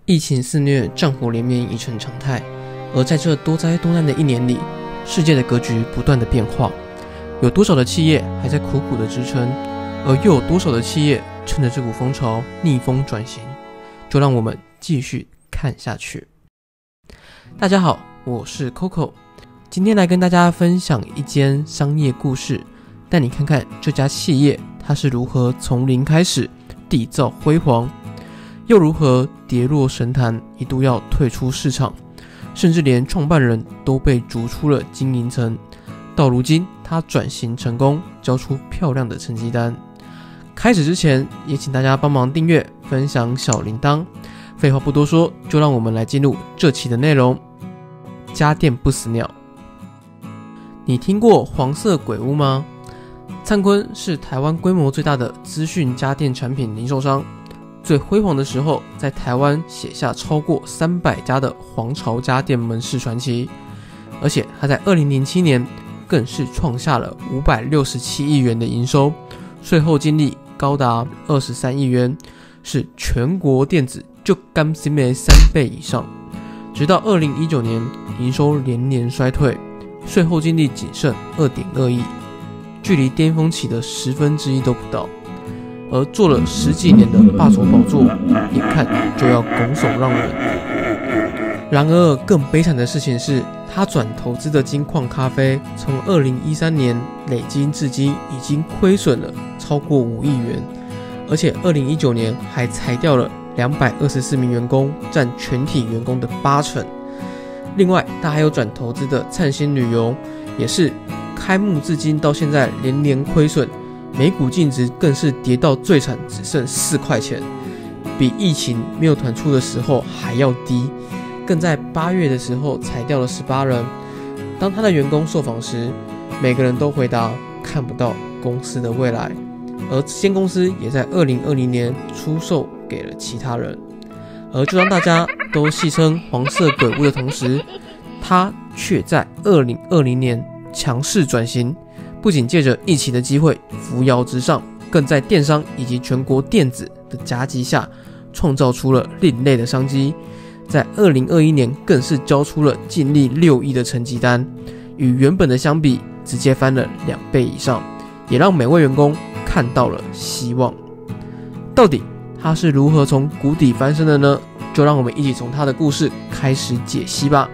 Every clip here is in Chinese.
疫情肆虐，战火连绵已成常态。而在这多灾多难的一年里，世界的格局不断的变化，有多少的企业还在苦苦的支撑，而又有多少的企业趁着这股风潮逆风转型？就让我们继续看下去。大家好，我是 Coco， 今天来跟大家分享一间商业故事，带你看看这家企业它是如何从零开始缔造辉煌，又如何跌落神坛，一度要退出市场，甚至连创办人都被逐出了经营层。到如今他转型成功，交出漂亮的成绩单。开始之前也请大家帮忙订阅分享小铃铛。废话不多说，就让我们来进入这期的内容。家电不死鸟。你听过黄色鬼屋吗？灿坤是台湾规模最大的资讯家电产品零售商，最辉煌的时候在台湾写下超过300家的皇朝家电门市传奇，而且他在2007年更是创下了567亿元的营收，税后净利高达23亿元，是全国电子就甘心的3倍以上。直到2019年，营收连年衰退，税后净利仅剩2.2亿，距离巅峰期的1/10都不到。而做了10几年的霸主宝座，眼看就要拱手让人。然而更悲惨的事情是，他转投资的金矿咖啡从2013年累积至今已经亏损了超过5亿元，而且2019年还裁掉了224名员工，占全体员工的80%。另外他还有转投资的灿星旅游，也是开幕至今到现在连年亏损，每股净值更是跌到最惨只剩4块钱，比疫情没有团出的时候还要低，更在8月的时候裁掉了18人。当他的员工受访时，每个人都回答看不到公司的未来，而这间公司也在2020年出售给了其他人。而就当大家都戏称黄色鬼屋的同时，他却在2020年强势转型，不仅借着疫情的机会扶摇直上，更在电商以及全国电子的夹击下，创造出了另类的商机。在2021年更是交出了净利6亿的成绩单，与原本的相比直接翻了2倍以上，也让每位员工看到了希望。到底他是如何从谷底翻身的呢？就让我们一起从他的故事开始解析吧。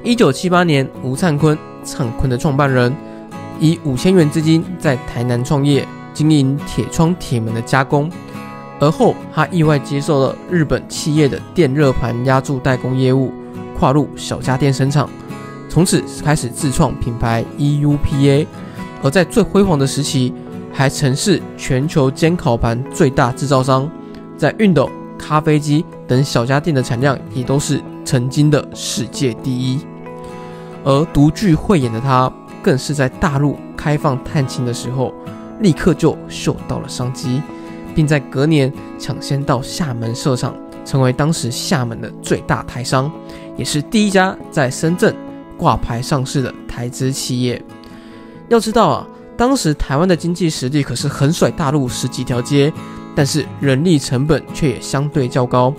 1978年，吴灿坤的创办人以5000元资金在台南创业，经营铁窗铁门的加工。而后他意外接受了日本企业的电热盘压铸代工业务，跨入小家电生产，从此开始自创品牌 EUPA。 而在最辉煌的时期，还曾是全球煎烤盘最大制造商，在熨斗、咖啡机等小家电的产量也都是曾经的世界第一。而独具慧眼的他，更是在大陆开放探亲的时候，立刻就嗅到了商机，并在隔年抢先到厦门设厂，成为当时厦门的最大台商，也是第一家在深圳挂牌上市的台资企业。要知道啊，当时台湾的经济实力可是横甩大陆10几条街，但是人力成本却也相对较高，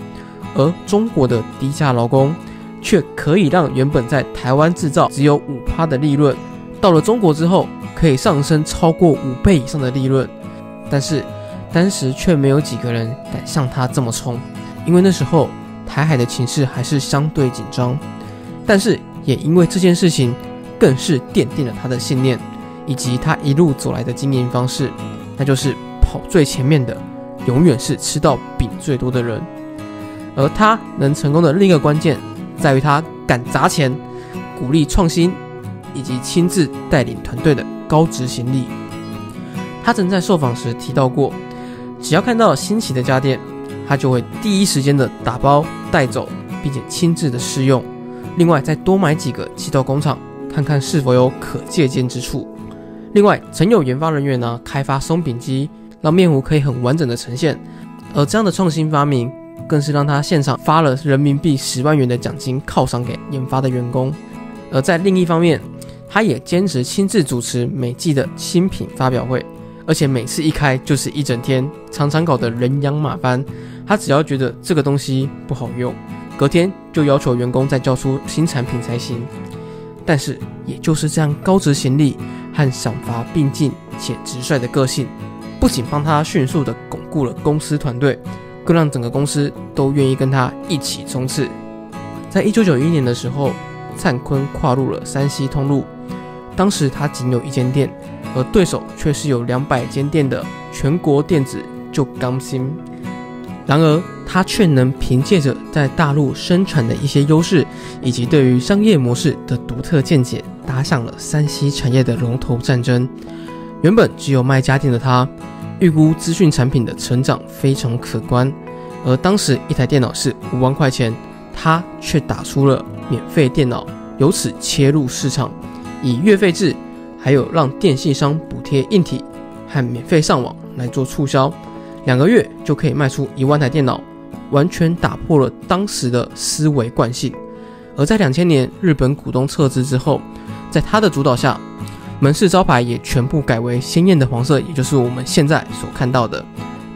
而中国的低价劳工却可以让原本在台湾制造只有 5% 的利润，到了中国之后可以上升超过5倍以上的利润。但是当时却没有几个人敢像他这么冲，因为那时候台海的情势还是相对紧张。但是也因为这件事情，更是奠定了他的信念，以及他一路走来的经营方式，那就是跑最前面的永远是吃到饼最多的人。而他能成功的另一个关键在于他敢砸钱，鼓励创新，以及亲自带领团队的高执行力。他曾在受访时提到过，只要看到新奇的家电，他就会第一时间的打包带走，并且亲自的试用，另外再多买几个寄到工厂，看看是否有可借鉴之处。另外曾有研发人员开发松饼机，让面糊可以很完整的呈现，而这样的创新发明更是让他现场发了人民币10万元的奖金犒赏给研发的员工。而在另一方面，他也坚持亲自主持每季的新品发表会，而且每次一开就是一整天，常常搞得人仰马翻。他只要觉得这个东西不好用，隔天就要求员工再交出新产品才行。但是也就是这样高执行力和赏罚并进且直率的个性，不仅帮他迅速地巩固了公司团队，更让整个公司都愿意跟他一起冲刺。在1991年的时候，灿坤跨入了3C通路，当时他仅有1间店，而对手却是有200间店的全国电子就刚新。然而他却能凭借着在大陆生产的一些优势，以及对于商业模式的独特见解，打响了3C产业的龙头战争。原本只有卖家电的他，预估资讯产品的成长非常可观，而当时一台电脑是5万块钱，他却打出了免费电脑，由此切入市场，以月费制，还有让电信商补贴硬体和免费上网来做促销，2个月就可以卖出1万台电脑，完全打破了当时的思维惯性。而在2000年日本股东撤资之后，在他的主导下，门市招牌也全部改为鲜艳的黄色，也就是我们现在所看到的，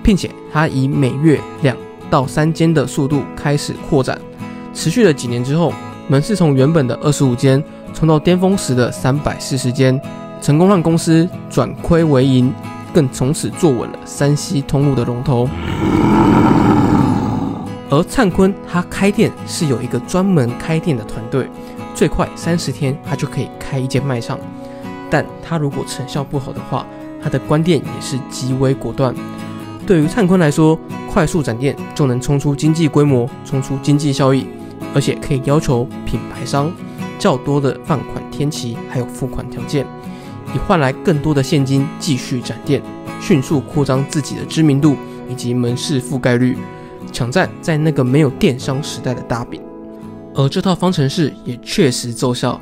并且他以每月2到3间的速度开始扩展，持续了几年之后，门市从原本的25间冲到巅峰时的340间，成功让公司转亏为盈，更从此坐稳了3C通路的龙头。而灿坤他开店是有一个专门开店的团队，最快30天他就可以开1间卖场，但他如果成效不好的话，他的关店也是极为果断。对于灿坤来说，快速展店就能冲出经济规模，冲出经济效益，而且可以要求品牌商较多的放款天期还有付款条件，以换来更多的现金继续展店，迅速扩张自己的知名度以及门市覆盖率，抢占在那个没有电商时代的大饼。而这套方程式也确实奏效。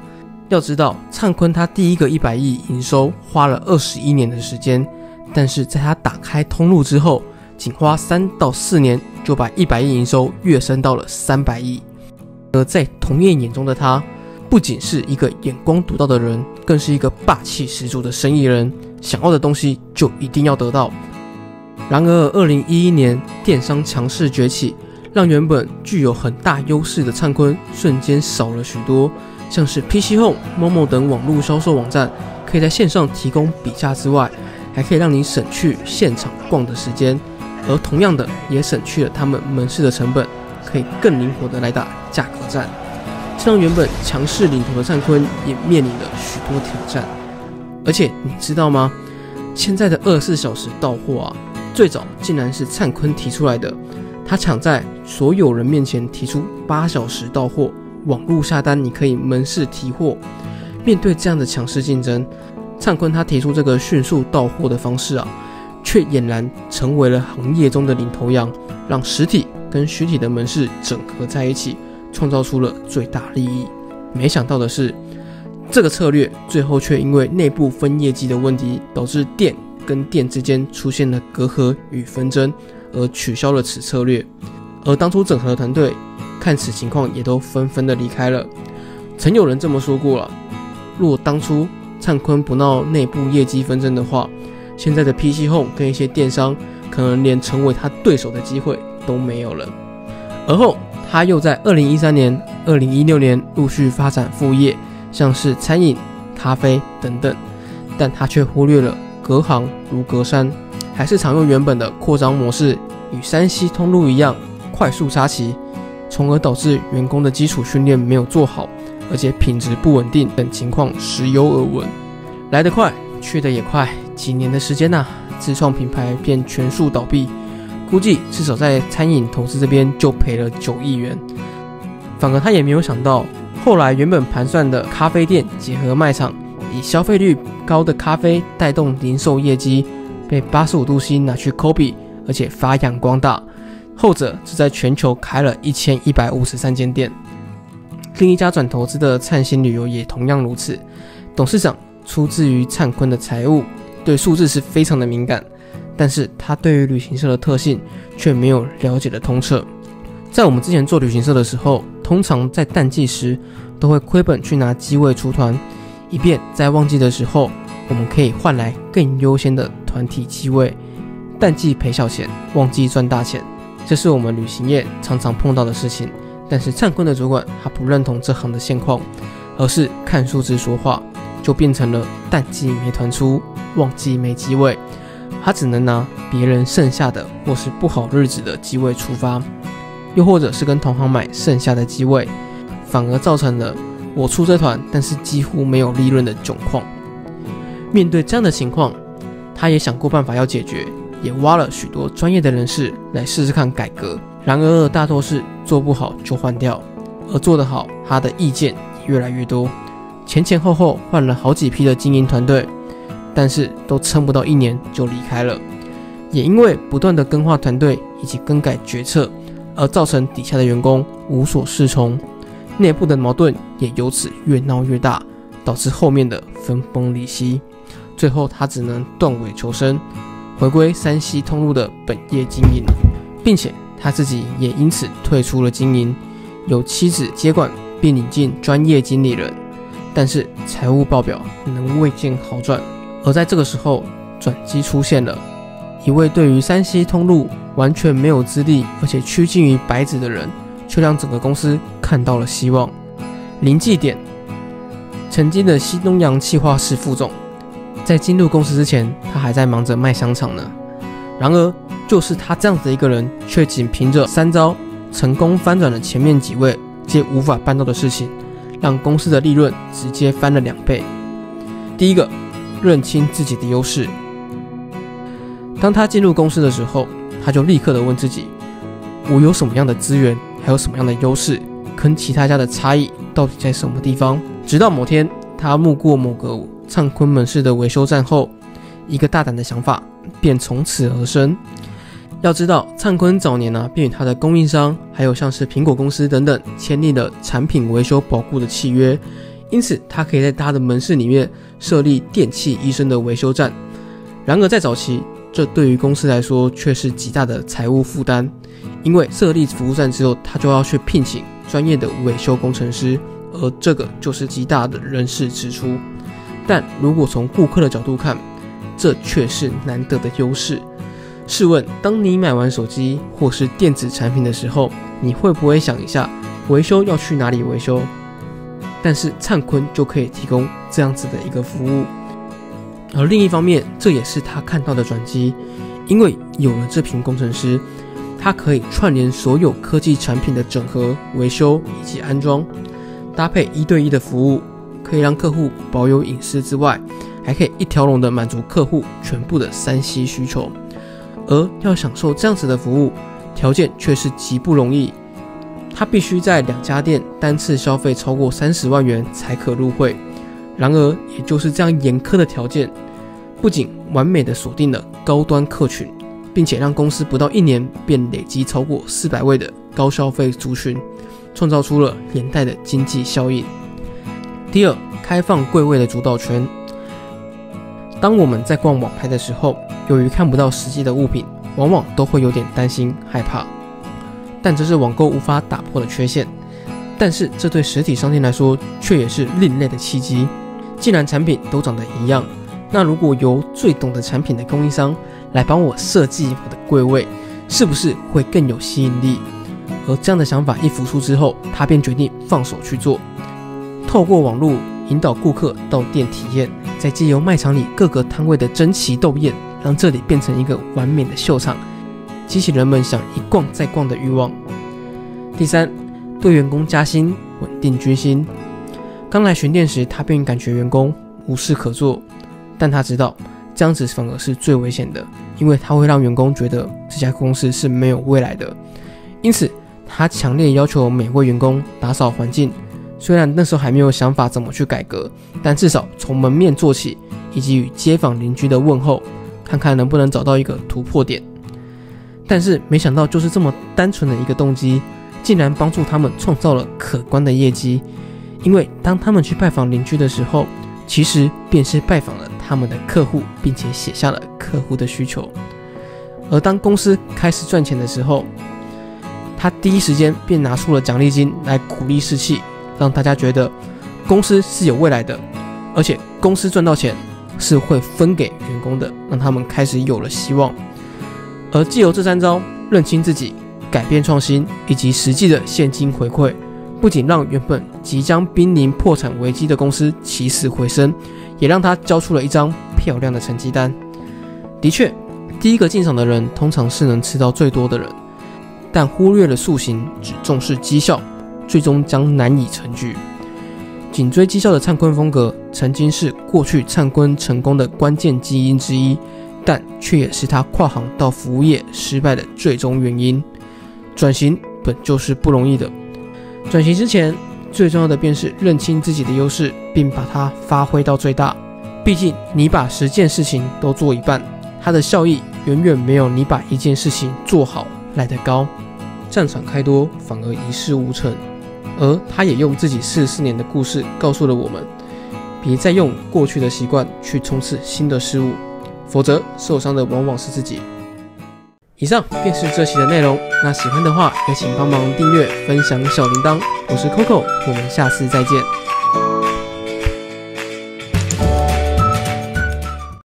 要知道，灿坤他第一个100亿营收花了21年的时间，但是在他打开通路之后，仅花3到4年就把100亿营收跃升到了300亿。而在同业眼中的他，不仅是一个眼光独到的人，更是一个霸气十足的生意人，想要的东西就一定要得到。然而2011年电商强势崛起，让原本具有很大优势的灿坤瞬间少了许多，像是 PC Home、Momo 等网络销售网站可以在线上提供比价之外，还可以让你省去现场逛的时间，而同样的也省去了他们门市的成本，可以更灵活的来打价格战。这让原本强势领头的灿坤也面临了许多挑战。而且你知道吗？现在的24小时到货啊，最早竟然是灿坤提出来的。他抢在所有人面前提出8小时到货，网络下单你可以门市提货。面对这样的强势竞争，灿坤他提出这个迅速到货的方式啊，却俨然成为了行业中的领头羊，让实体跟虚体的门市整合在一起，创造出了最大利益。没想到的是，这个策略最后却因为内部分业绩的问题，导致店跟店之间出现了隔阂与纷争，而取消了此策略。而当初整合的团队看此情况也都纷纷的离开了。曾有人这么说过了，如果当初灿坤不闹内部业绩纷争的话，现在的 PC Home 跟一些电商可能连成为他对手的机会都没有了。而后他又在2013年、2016年陆续发展副业，像是餐饮、咖啡等等，但他却忽略了隔行如隔山，还是常用原本的扩张模式，与3C通路一样快速插旗，从而导致员工的基础训练没有做好，而且品质不稳定等情况时有耳闻。来得快，去得也快，几年的时间啊，自创品牌便全数倒闭，估计至少在餐饮投资这边就赔了9亿元。反而他也没有想到，后来原本盘算的咖啡店结合卖场，以消费率高的咖啡带动零售业绩，被85度 C 拿去 copy， 而且发扬光大。后者只在全球开了1153间店。另一家转投资的灿星旅游也同样如此，董事长出自于灿坤的财务，对数字是非常的敏感，但是他对于旅行社的特性却没有了解的通彻。在我们之前做旅行社的时候，通常在淡季时都会亏本去拿机位出团，以便在旺季的时候我们可以换来更优先的团体机位，淡季赔小钱，旺季赚大钱，这是我们旅行业常常碰到的事情。但是灿坤的主管他不认同这行的现况，而是看数字说话，就变成了淡季没团出，旺季没机位，他只能拿别人剩下的或是不好日子的机位出发，又或者是跟同行买剩下的机位，反而造成了我出这团但是几乎没有利润的窘况。面对这样的情况，他也想过办法要解决，也挖了许多专业的人士来试试看改革，然而大多是做不好就换掉，而做得好他的意见也越来越多，前后换了好几批的经营团队，但是都撑不到1年就离开了。也因为不断的更换团队以及更改决策，而造成底下的员工无所适从，内部的矛盾也由此越闹越大，导致后面的分崩离析。最后他只能断尾求生，回归3C通路的本业经营，并且他自己也因此退出了经营，由妻子接管并引进专业经理人，但是财务报表仍未见好转。而在这个时候，转机出现了，一位对于3C通路完全没有资历，而且趋近于白纸的人，却让整个公司看到了希望。林继典，曾经的西东洋企划室副总，在进入公司之前，他还在忙着卖香肠呢。然而，就是他这样子的一个人，却仅凭着3招，成功翻转了前面几位皆无法办到的事情，让公司的利润直接翻了2倍。第一个，认清自己的优势。当他进入公司的时候，他就立刻的问自己，我有什么样的资源，还有什么样的优势，跟其他家的差异到底在什么地方。直到某天，他路过某个灿坤门市的维修站后，一个大胆的想法便从此而生。要知道，灿坤早年便与他的供应商，还有像是苹果公司等等签订了产品维修保固的契约，因此他可以在他的门市里面设立电器医生的维修站。然而在早期，这对于公司来说却是极大的财务负担，因为设立服务站之后，他就要去聘请专业的维修工程师，而这个就是极大的人事支出。但如果从顾客的角度看，这却是难得的优势。试问，当你买完手机或是电子产品的时候，你会不会想一下维修要去哪里维修？但是灿坤就可以提供这样子的一个服务。而另一方面，这也是他看到的转机，因为有了这群工程师，他可以串联所有科技产品的整合、维修以及安装，搭配1对1的服务，可以让客户保有隐私之外，还可以一条龙的满足客户全部的3C 需求。而要享受这样子的服务，条件却是极不容易，他必须在2家店单次消费超过30万元才可入会。然而，也就是这样严苛的条件，不仅完美的锁定了高端客群，并且让公司不到1年便累积超过400位的高消费族群，创造出了连带的经济效应。第二，开放柜位的主导权。当我们在逛网拍的时候，由于看不到实际的物品，往往都会有点担心害怕，但这是网购无法打破的缺陷。但是这对实体商店来说却也是另类的契机。既然产品都长得一样，那如果由最懂得产品的供应商来帮我设计我的柜位，是不是会更有吸引力？而这样的想法一浮出之后，他便决定放手去做，透过网络引导顾客到店体验，再借由卖场里各个摊位的争奇斗艳，让这里变成一个完美的秀场，激起人们想一逛再逛的欲望。第三，对员工加薪，稳定军心。刚来巡店时，他便感觉员工无事可做，但他知道这样子反而是最危险的，因为他会让员工觉得这家公司是没有未来的。因此，他强烈要求每位员工打扫环境。虽然那时候还没有想法怎么去改革，但至少从门面做起，以及与街坊邻居的问候，看看能不能找到一个突破点。但是没想到，就是这么单纯的一个动机，竟然帮助他们创造了可观的业绩。因为当他们去拜访邻居的时候，其实便是拜访了他们的客户，并且写下了客户的需求。而当公司开始赚钱的时候，他第一时间便拿出了奖励金来鼓励士气，让大家觉得公司是有未来的，而且公司赚到钱，是会分给员工的，让他们开始有了希望。而藉由这3招，认清自己、改变创新以及实际的现金回馈，不仅让原本即将濒临破产危机的公司起死回生，也让他交出了一张漂亮的成绩单。的确，第一个进场的人通常是能吃到最多的人，但忽略了塑形，只重视绩效，最终将难以成局。紧追绩效的灿坤风格曾经是过去灿坤成功的关键基因之一，但却也是他跨行到服务业失败的最终原因。转型本就是不容易的，转型之前最重要的便是认清自己的优势，并把它发挥到最大。毕竟你把10件事情都做一半，它的效益远远没有你把1件事情做好来得高。战场开多反而一事无成，而他也用自己44年的故事告诉了我们，别再用过去的习惯去冲刺新的事物，否则受伤的往往是自己。以上便是这期的内容，那喜欢的话也请帮忙订阅、分享小铃铛。我是 Coco， 我们下次再见。